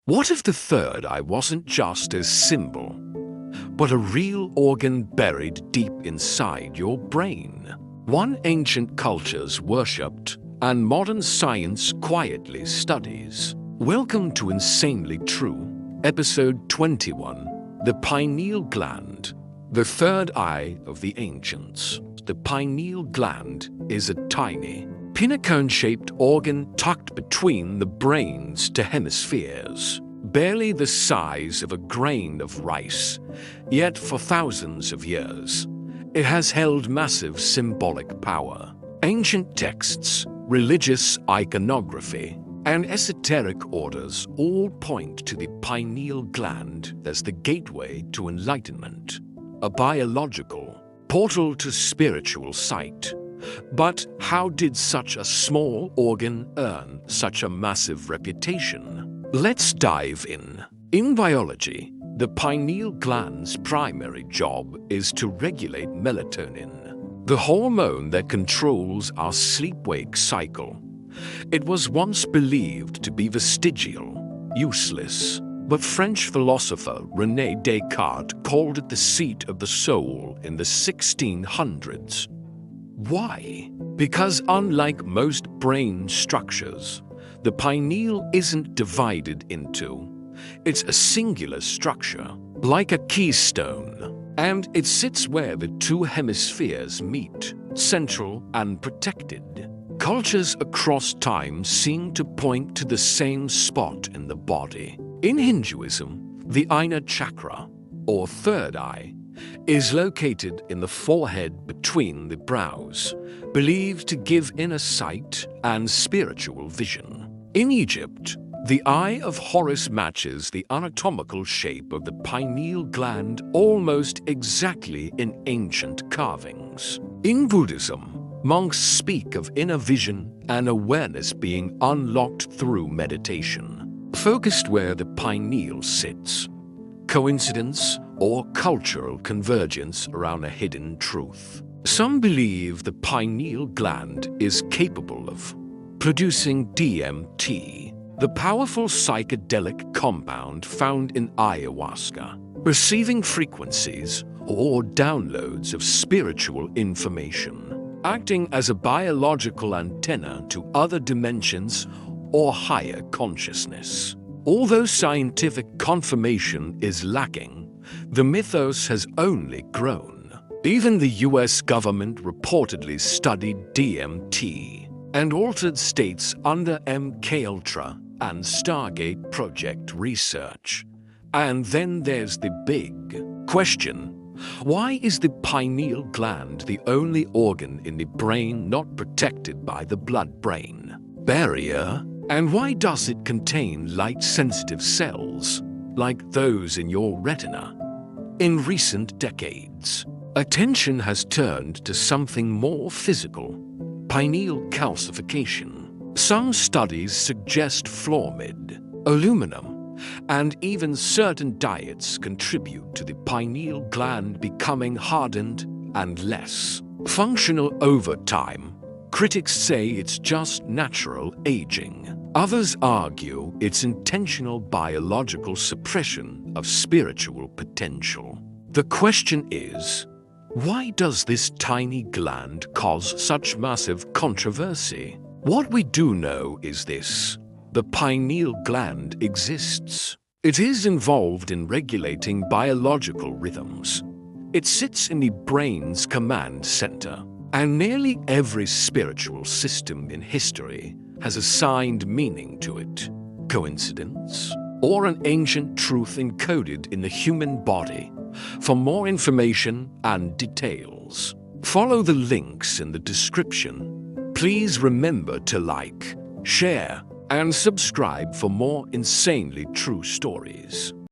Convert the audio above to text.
What if the third eye wasn't just a symbol, but a real organ buried deep inside your brain? One ancient cultures worshipped and modern science quietly studies. Welcome to Insanely True, Episode 21, The Pineal Gland, the third eye of the ancients. The pineal gland is a tiny, pinnacle-shaped organ tucked between the brain's two hemispheres, barely the size of a grain of rice. Yet for thousands of years, it has held massive symbolic power. Ancient texts, religious iconography, and esoteric orders all point to the pineal gland as the gateway to enlightenment, a biological portal to spiritual sight. But how did such a small organ earn such a massive reputation? Let's dive in. In biology, the pineal gland's primary job is to regulate melatonin, the hormone that controls our sleep-wake cycle. It was once believed to be vestigial, useless, but French philosopher René Descartes called it the seat of the soul in the 1600s. Why? Because unlike most brain structures, the pineal isn't divided into. It's a singular structure, like a keystone, and it sits where the two hemispheres meet, central and protected. Cultures across time seem to point to the same spot in the body. In Hinduism, the Ajna chakra, or third eye, is located in the forehead between the brows, believed to give inner sight and spiritual vision. In Egypt, the eye of Horus matches the anatomical shape of the pineal gland almost exactly in ancient carvings. In Buddhism, monks speak of inner vision and awareness being unlocked through meditation, focused where the pineal sits. Coincidence or cultural convergence around a hidden truth? Some believe the pineal gland is capable of producing DMT, the powerful psychedelic compound found in ayahuasca, receiving frequencies or downloads of spiritual information, acting as a biological antenna to other dimensions or higher consciousness. Although scientific confirmation is lacking, the mythos has only grown. Even the US government reportedly studied DMT and altered states under MKUltra and Stargate project research. And then there's the big question. Why is the pineal gland the only organ in the brain not protected by the blood-brain barrier? And why does it contain light-sensitive cells, like those in your retina? In recent decades, attention has turned to something more physical: pineal calcification. Some studies suggest fluoride, aluminum, and even certain diets contribute to the pineal gland becoming hardened and less functional over time. Critics say it's just natural aging. Others argue it's intentional biological suppression of spiritual potential. The question is, why does this tiny gland cause such massive controversy? What we do know is this: the pineal gland exists. It is involved in regulating biological rhythms. It sits in the brain's command center, and nearly every spiritual system in history has assigned meaning to it. Coincidence? Or an ancient truth encoded in the human body? For more information and details, follow the links in the description. Please remember to like, share, and subscribe for more insanely true stories.